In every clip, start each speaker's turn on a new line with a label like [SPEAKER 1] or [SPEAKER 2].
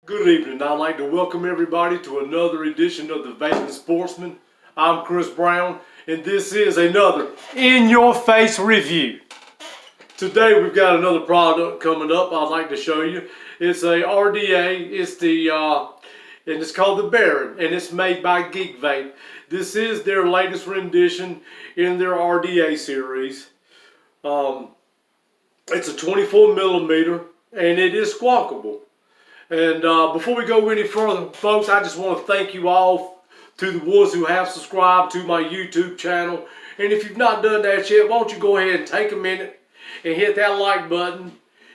[SPEAKER 1] Good evening. I'd like to welcome everybody to another edition of the Vaping Sportsman. I'm Chris Brown, and this is another in-your-face review. Today we've got another product coming up I'd like to show you. It's a RDA. And it's called the Baron, and it's made by Geek Vape. This is their latest rendition in their RDA series. It's a 24 millimeter, and it is squawkable. And before we go any further, folks, I just want to thank you all to the ones who have subscribed to my YouTube channel. And if you've not done that yet, why don't you go ahead and take a minute and hit that like button,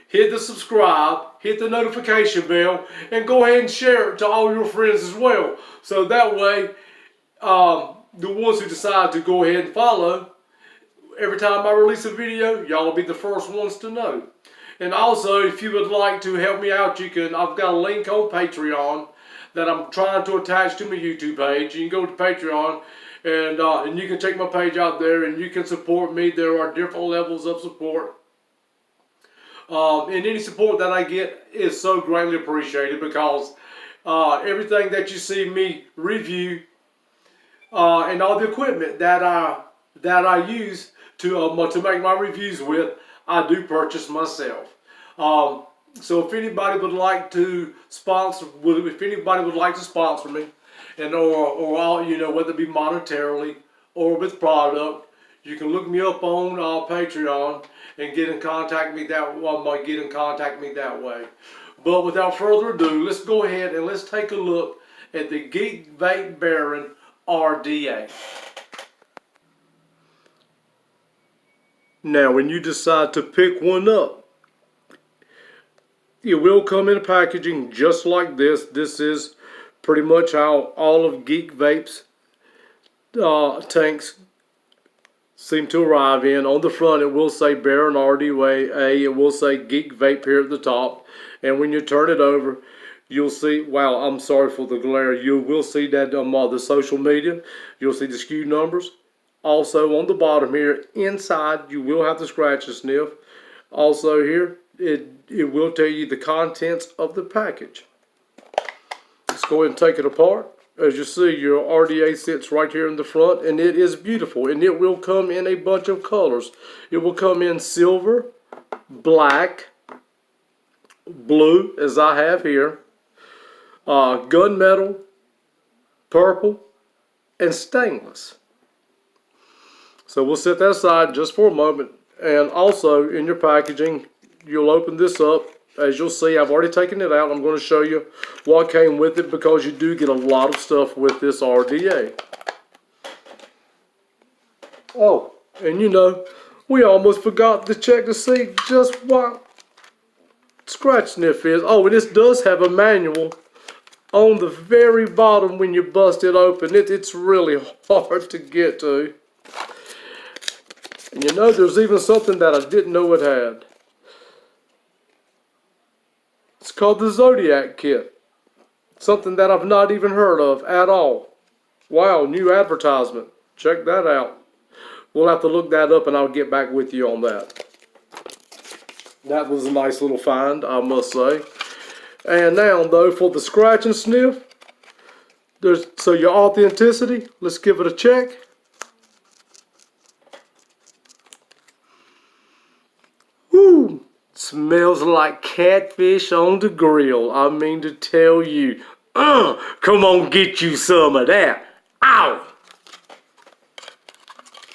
[SPEAKER 1] hit the subscribe, hit the notification bell, and go ahead and share it to all your friends as well. So that way, the ones who decide to go ahead and follow, every time I release a video, y'all will be the first ones to know. And also, if you would like to help me out, I've got a link on Patreon that I'm trying to attach to my YouTube page. You can go to Patreon and you can check my page out there and you can support me. There are different levels of support. And any support that I get is so greatly appreciated because everything that you see me review and all the equipment that I use to make my reviews with, I do purchase myself. So if anybody would like to sponsor, me, and or whether it be monetarily or with product, you can look me up on Patreon and get in contact with me that way. But without further ado, let's go ahead and let's take a look at the Geek Vape Baron RDA. Now, when you decide to pick one up, it will come in a packaging just like this. This is pretty much how all of Geek Vape's tanks seem to arrive in. On the front, it will say Baron RDA. It will say Geek Vape here at the top. And when you turn it over, you'll see, wow, I'm sorry for the glare. You will see that the social media. You'll see the SKU numbers. Also on the bottom here, inside, you will have to scratch and sniff. Also here, it will tell you the contents of the package. Let's go ahead and take it apart. As you see, your RDA sits right here in the front, and it is beautiful. And it will come in a bunch of colors. It will come in silver, black, blue, as I have here, gunmetal, purple, and stainless. So we'll set that aside just for a moment. And also in your packaging, you'll open this up. As you'll see, I've already taken it out. I'm going to show you what came with it because you do get a lot of stuff with this RDA. Oh, and we almost forgot to check to see just what scratch sniff is. Oh, and this does have a manual on the very bottom when you bust it open. It's really hard to get to. And there's even something that I didn't know it had. It's called the Zodiac Kit. Something that I've not even heard of at all. Wow, new advertisement. Check that out. We'll have to look that up and I'll get back with you on that. That was a nice little find, I must say. And now, though, for the scratch and sniff, so your authenticity, let's give it a check. Woo! Smells like catfish on the grill. I mean to tell you. Come on, get you some of that. Ow!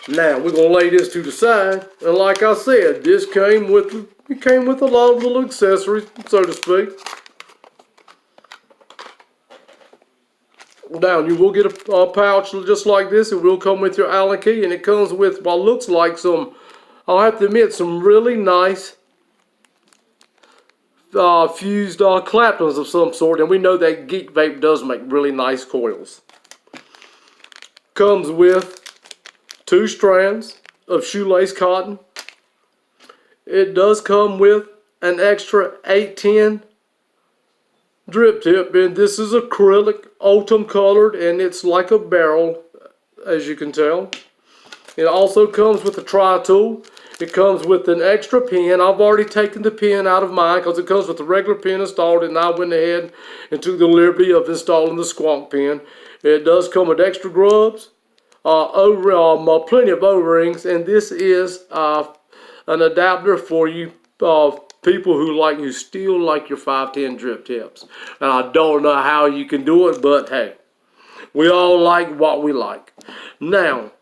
[SPEAKER 1] Now we're gonna lay this to the side, and like I said, this came with a lot of little accessories, so to speak. Now you will get a pouch just like this. It will come with your Allen key, and it comes with what looks like some, I'll have to admit, some really nice fused claptons of some sort, and we know that Geek Vape does make really nice coils. Comes with 2 strands of shoelace cotton. It does come with an extra 810 drip tip, and this is acrylic, autumn colored, and it's like a barrel, as you can tell. It also comes with a tri-tool, It comes with an extra pin. I've already taken the pin out of mine because it comes with the regular pin installed, and I went ahead and took the liberty of installing the squonk pin. It does come with extra grubs, plenty of O-rings, and this is an adapter for you people who still like your 510 drip tips. And I don't know how you can do it, but hey, we all like what we like. Now,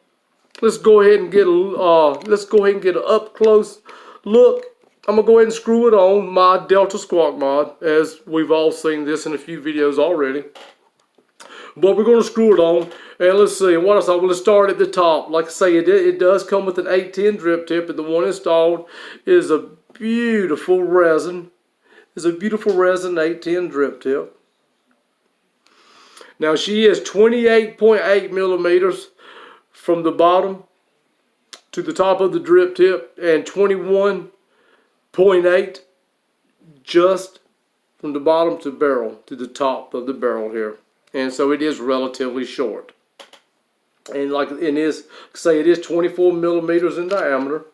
[SPEAKER 1] let's go ahead and get an up close look. I'm gonna go ahead and screw it on my Delta Squawk mod, as we've all seen this in a few videos already. But we're gonna screw it on, and let's see what else. I'm gonna start at the top. Like I say, it does come with an 810 drip tip, and the one installed is a beautiful resin. It's a beautiful resin 810 drip tip. Now she is 28.8 millimeters from the bottom to the top of the drip tip, and 21.8 just from the bottom to the top of the barrel here. And so it is relatively short. And it is 24 millimeters in diameter.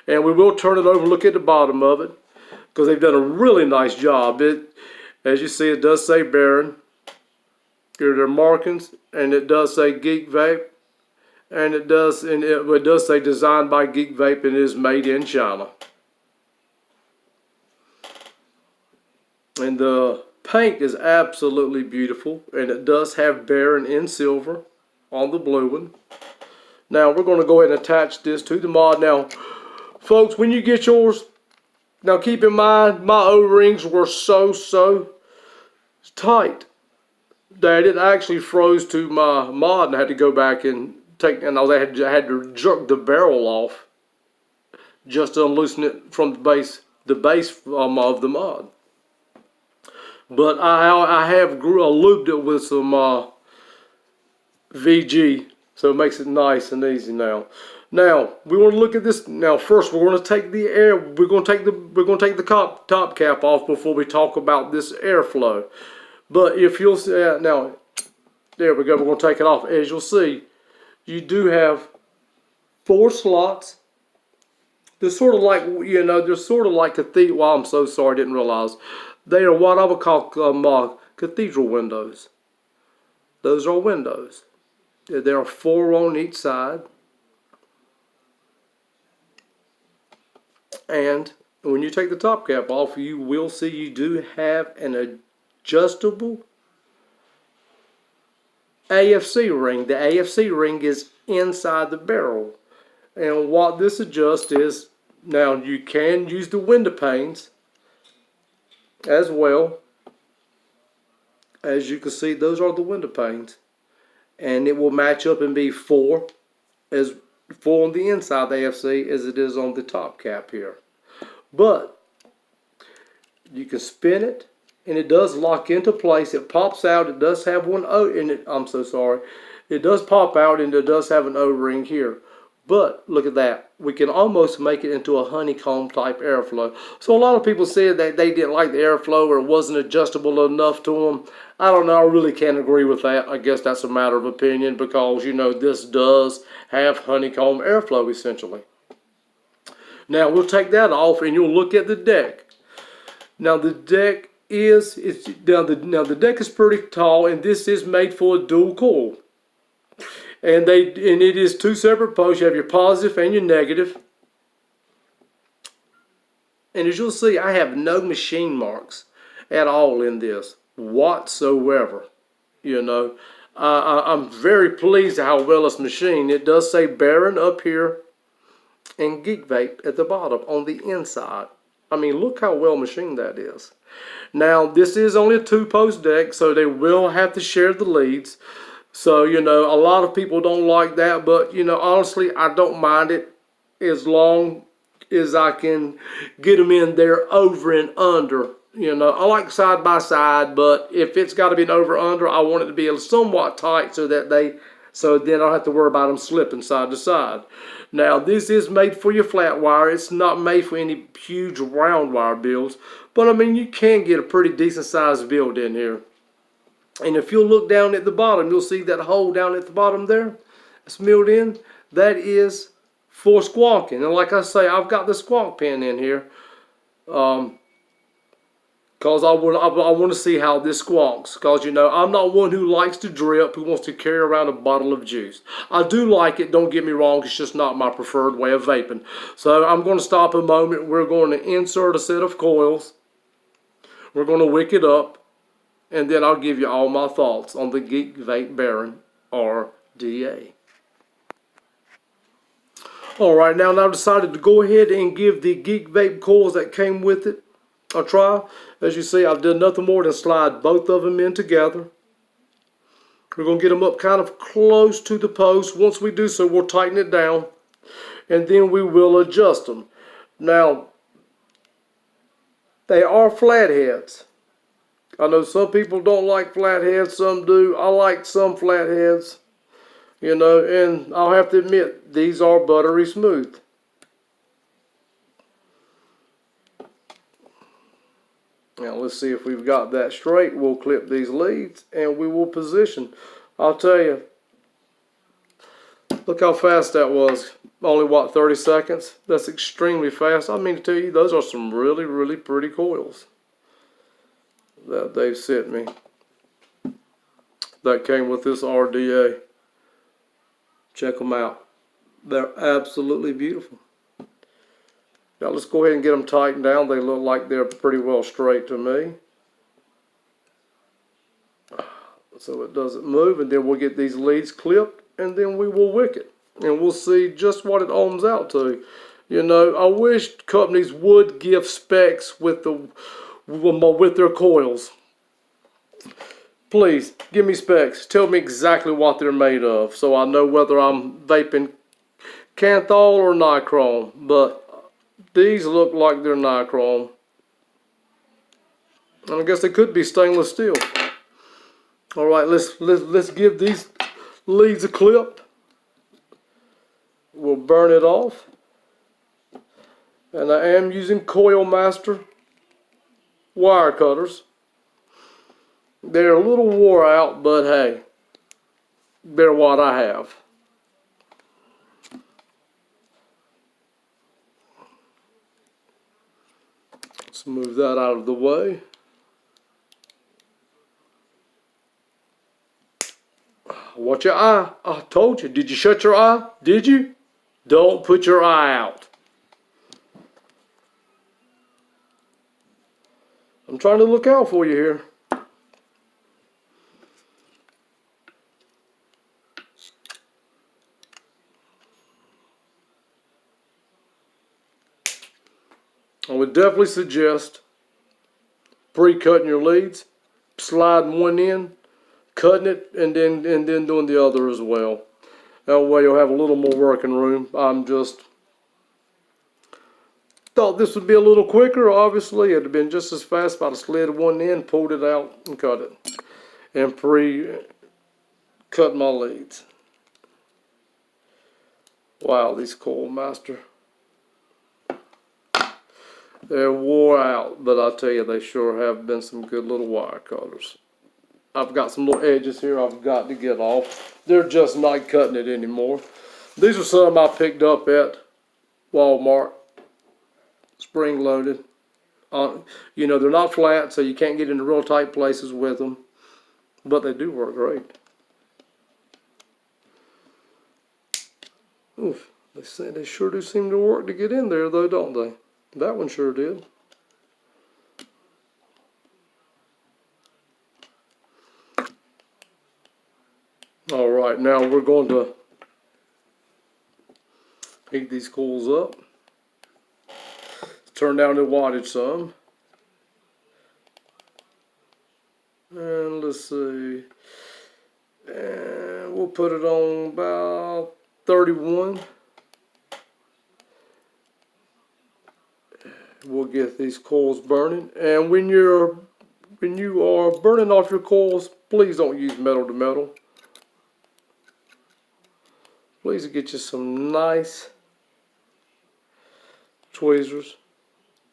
[SPEAKER 1] And we will turn it over and look at the bottom of it, because they've done a really nice job. As you see, it does say Baron. Here are their markings, and it does say Geek Vape. And it does say designed by Geek Vape, and it is made in China. And the paint is absolutely beautiful, and it does have Baron in silver on the blue one. Now we're going to go ahead and attach this to the mod. Now, folks, when you get yours, now keep in mind my O-rings were so tight that it actually froze to my mod, and I had to go back and I had to jerk the barrel off just to unloosen it from the base of the mod. But I have lubed it with some VG, so it makes it nice and easy now. Now we want to look at this. Now first we're going to take the air. We're going to take the top cap off before we talk about this airflow. But if you'll see now, there we go. We're going to take it off. As you'll see, you do have 4 slots. They're sort of like, they're sort of like cathedral. Well, I'm so sorry, I didn't realize. They are what I would call cathedral windows. Those are windows. There are 4 on each side. And when you take the top cap off, you will see you do have an adjustable AFC ring. The AFC ring is inside the barrel. And what this adjusts is, now you can use the window panes as well. As you can see, those are the window panes. And it will match up and be 4 on the inside of the AFC as it is on the top cap here. But you can spin it, and it does lock into place. It pops out. It does have one O in it. I'm so sorry. It does pop out, and it does have an O-ring here. But look at that. We can almost make it into a honeycomb type airflow. So a lot of people said that they didn't like the airflow, or it wasn't adjustable enough to them. I don't know. I really can't agree with that. I guess that's a matter of opinion, because this does have honeycomb airflow essentially. Now we'll take that off, and you'll look at the deck. Now the deck is the deck is pretty tall, and this is made for a dual coil. And it is 2 separate posts. You have your positive and your negative. And as you'll see, I have no machine marks at all in this whatsoever. I'm very pleased at how well it's machined. It does say Baron up here and Geek Vape at the bottom on the inside. I mean, look how well machined that is. Now, this is only a 2-post deck, so they will have to share the leads. So, a lot of people don't like that, but, honestly, I don't mind it as long as I can get them in there over and under. I like side by side, but if it's got to be an over under, I want it to be somewhat tight so then I don't have to worry about them slipping side to side. Now, this is made for your flat wire. It's not made for any huge round wire builds, but I mean, you can get a pretty decent sized build in here. And if you'll look down at the bottom, you'll see that hole down at the bottom there. It's milled in. That is for squawking. And like I say, I've got the squawk pin in here. Because I want to see how this squawks. Because, you know, I'm not one who likes to drip, who wants to carry around a bottle of juice. I do like it, don't get me wrong, it's just not my preferred way of vaping. So I'm going to stop a moment. We're going to insert a set of coils. We're going to wick it up. And then I'll give you all my thoughts on the Geek Vape Baron RDA. Alright, now I've decided to go ahead and give the Geek Vape coils that came with it a try. As you see, I've done nothing more than slide both of them in together. We're going to get them up kind of close to the post. Once we do so, we'll tighten it down. And then we will adjust them. Now, they are flatheads. I know some people don't like flatheads, some do. I like some flatheads. You know, and I'll have to admit, these are buttery smooth. Now let's see if we've got that straight. We'll clip these leads and we will position. I'll tell you, look how fast that was. Only what, 30 seconds? That's extremely fast. I mean to tell you, those are some really, really pretty coils that they've sent me. That came with this RDA. Check them out. They're absolutely beautiful. Now let's go ahead and get them tightened down. They look like they're pretty well straight to me. So it doesn't move, and then we'll get these leads clipped, and then we will wick it. And we'll see just what it ohms out to. You know, I wish companies would give specs with their coils. Please, give me specs. Tell me exactly what they're made of, so I know whether I'm vaping Canthol or Nichrome. But these look like they're Nichrome. And I guess they could be stainless steel. Alright, let's give these leads a clip. We'll burn it off. And I am using Coil Master wire cutters. They're a little wore out, but hey, they're what I have. Let's move that out of the way. Watch your eye. I told you. Did you shut your eye? Did you? Don't put your eye out. I'm trying to look out for you here. I would definitely suggest pre-cutting your leads, sliding one in, cutting it, and then doing the other as well. That way you'll have a little more working room. I'm just thought this would be a little quicker. Obviously, it'd have been just as fast if I'd have slid one in, pulled it out, and cut it, and pre-cut my leads. Wow, these Coil Master. They're wore out, but I tell you, they sure have been some good little wire cutters. I've got some little edges here I've got to get off. They're just not cutting it anymore. These are some I picked up at Walmart, spring loaded. You know, they're not flat, so you can't get into real tight places with them, but they do work great. Oof, they sure do seem to work to get in there though, don't they? That one sure did. Alright, now we're going to heat these coils up. Turn down the wattage some. And let's see. And we'll put it on about 31. We'll get these coils burning, and when you are burning off your coils, please don't use metal to metal. Please get you some nice tweezers,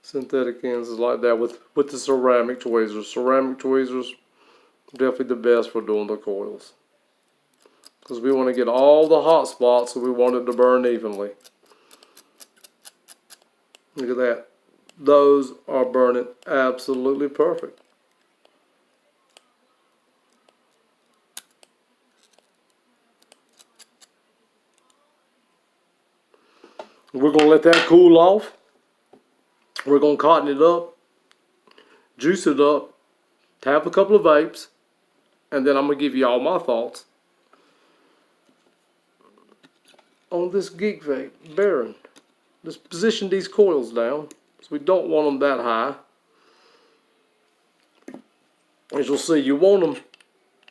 [SPEAKER 1] synthetic ends like that with the ceramic tweezers. Ceramic tweezers, definitely the best for doing the coils, because we want to get all the hot spots, so we want it to burn evenly. Look at that. Those are burning absolutely perfect. We're going to let that cool off. We're going to cotton it up, juice it up, have a couple of vapes, and then I'm going to give you all my thoughts on this Geek Vape Baron. Let's position these coils down, so we don't want them that high. As you'll see, you want them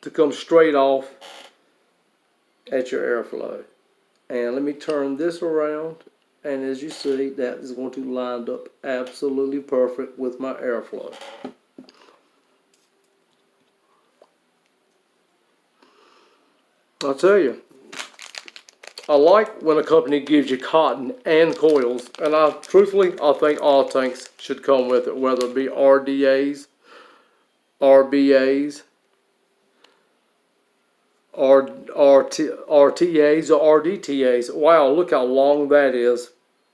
[SPEAKER 1] to come straight off at your airflow. And let me turn this around, and as you see, that is going to line up absolutely perfect with my airflow. I'll tell you, I like when a company gives you cotton and coils, and truthfully, I think all tanks should come with it, whether it be RDAs, RBAs, RTAs, or RDTAs. Wow, look how long that is.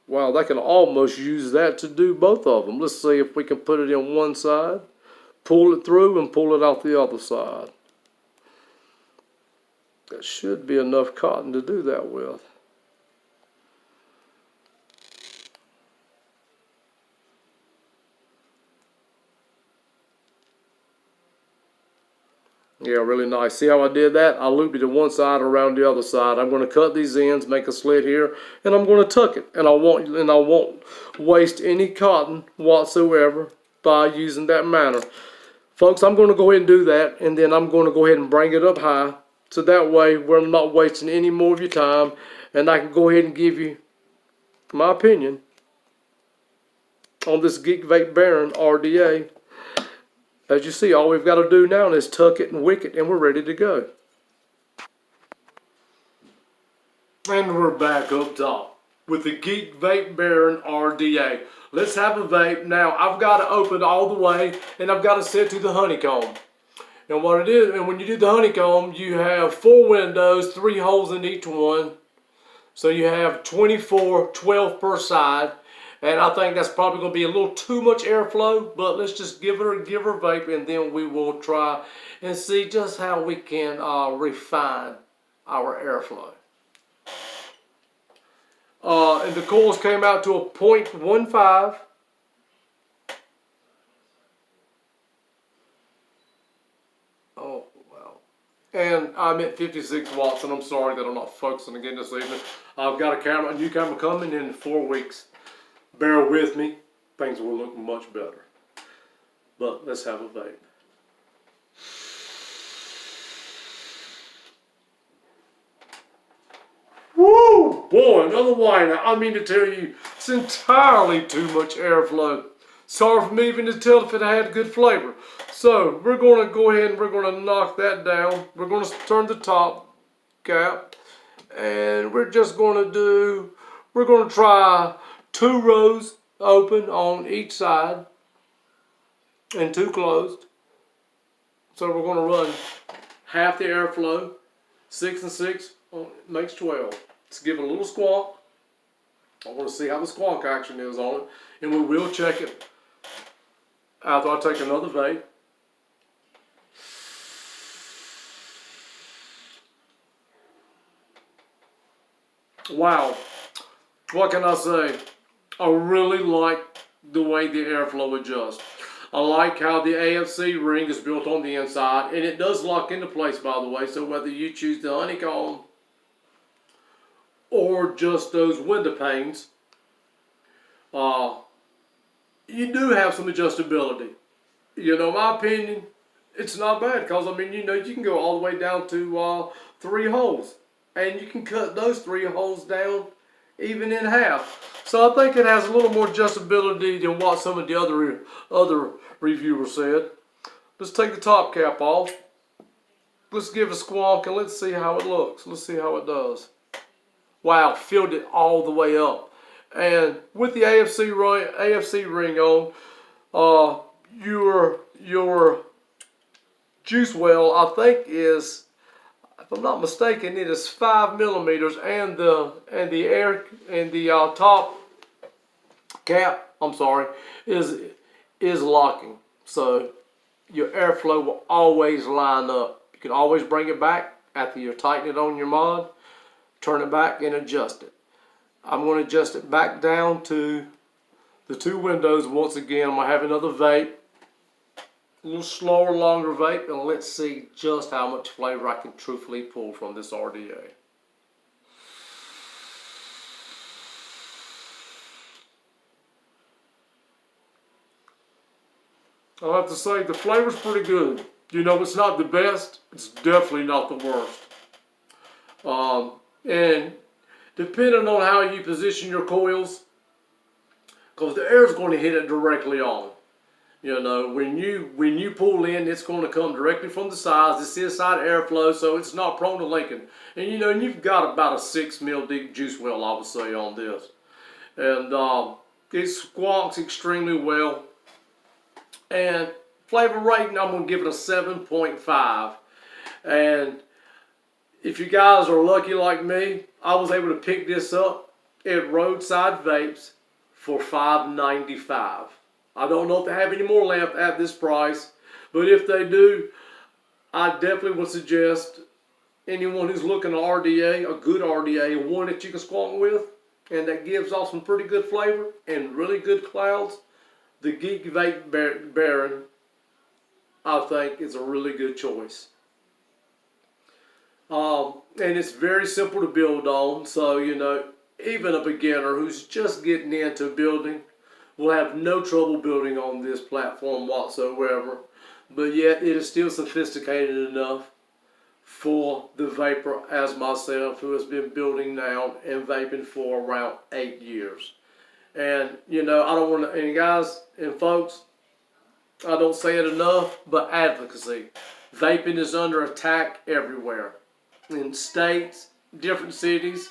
[SPEAKER 1] Wow, they can almost use that to do both of them. Let's see if we can put it in one side, pull it through, and pull it out the other side. That should be enough cotton to do that with. Yeah, really nice. See how I did that? I looped it to one side around the other side. I'm going to cut these ends, make a slit here, and I'm going to tuck it. And I won't waste any cotton whatsoever by using that manner. Folks, I'm going to go ahead and do that, and then I'm going to go ahead and bring it up high. So that way we're not wasting any more of your time, and I can go ahead and give you my opinion on this Geek Vape Baron RDA. As you see, all we've got to do now is tuck it and wick it, and we're ready to go. And we're back up top with the Geek Vape Baron RDA. Let's have a vape. Now, I've got to open all the way, and I've got to set to the honeycomb. And what it is, and when you do the honeycomb, you have 4 windows, 3 holes in each one. So you have 24, 12 per side. And I think that's probably going to be a little too much airflow, but let's just give her vape, and then we will try and see just how we can refine our airflow. And the coils came out to a 0.15. Oh, wow. And I'm at 56 watts, and I'm sorry that I'm not focusing again this evening. I've got a new camera coming in 4 weeks. Bear with me, things will look much better. But let's have a vape. Woo! Boy, another whiner. I mean to tell you, it's entirely too much airflow. Sorry for me even to tell if it had good flavor. So, we're going to go ahead and we're going to knock that down. We're going to turn the top cap. And we're just going to try 2 rows open on each side and 2 closed. So we're going to run half the airflow. 6 and 6 makes 12. Let's give it a little squawk. I want to see how the squawk action is on it, and we will check it after I take another vape. Wow, what can I say? I really like the way the airflow adjusts. I like how the AFC ring is built on the inside, and it does lock into place, by the way, so whether you choose the honeycomb or just those window panes, you do have some adjustability. You know, my opinion, it's not bad, because, I mean, you know, you can go all the way down to 3 holes, and you can cut those 3 holes down even in half. So I think it has a little more adjustability than what some of the other reviewers said. Let's take the top cap off. Let's give it a squawk and let's see how it looks. Let's see how it does. Wow, filled it all the way up. And with the AFC ring on, your juice well, I think is, if I'm not mistaken, it is 5 millimeters, and the top cap, is locking. So your airflow will always line up. You can always bring it back after you tighten it on your mod, turn it back and adjust it. I'm going to adjust it back down to the 2 windows once again. I'm going to have another vape, a little slower, longer vape, and let's see just how much flavor I can truthfully pull from this RDA. I'll have to say the flavor's pretty good. You know, it's not the best, it's definitely not the worst. And depending on how you position your coils, because the air is going to hit it directly on. You know, when you pull in, it's going to come directly from the sides. It's inside airflow, so it's not prone to leaking. And you know, you've got about a 6 mil deep juice well, I would say, on this. And it squawks extremely well. And flavor rating, I'm going to give it a 7.5. And if you guys are lucky like me, I was able to pick this up at Roadside Vapes for $5.95. I don't know if they have any more left at this price, but if they do, I definitely would suggest anyone who's looking at RDA, a good RDA, one that you can squawk with, and that gives off some pretty good flavor and really good clouds, the Geek Vape Baron, I think, is a really good choice. And it's very simple to build on, so you know, even a beginner who's just getting into building will have no trouble building on this platform whatsoever. But yet it is still sophisticated enough for the vapor as myself, who has been building now and vaping for around 8 years. And you know, I don't want to, and guys and folks, I don't say it enough, but advocacy. Vaping is under attack everywhere, in states, different cities.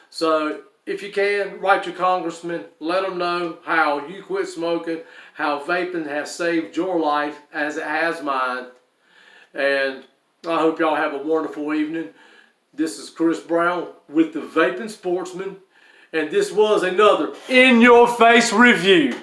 [SPEAKER 1] So if you can, write your congressman, let them know how you quit smoking, how vaping has saved your life as it has mine. And I hope y'all have a wonderful evening. This is Chris Brown with the Vaping Sportsman, and this was another In Your Face review.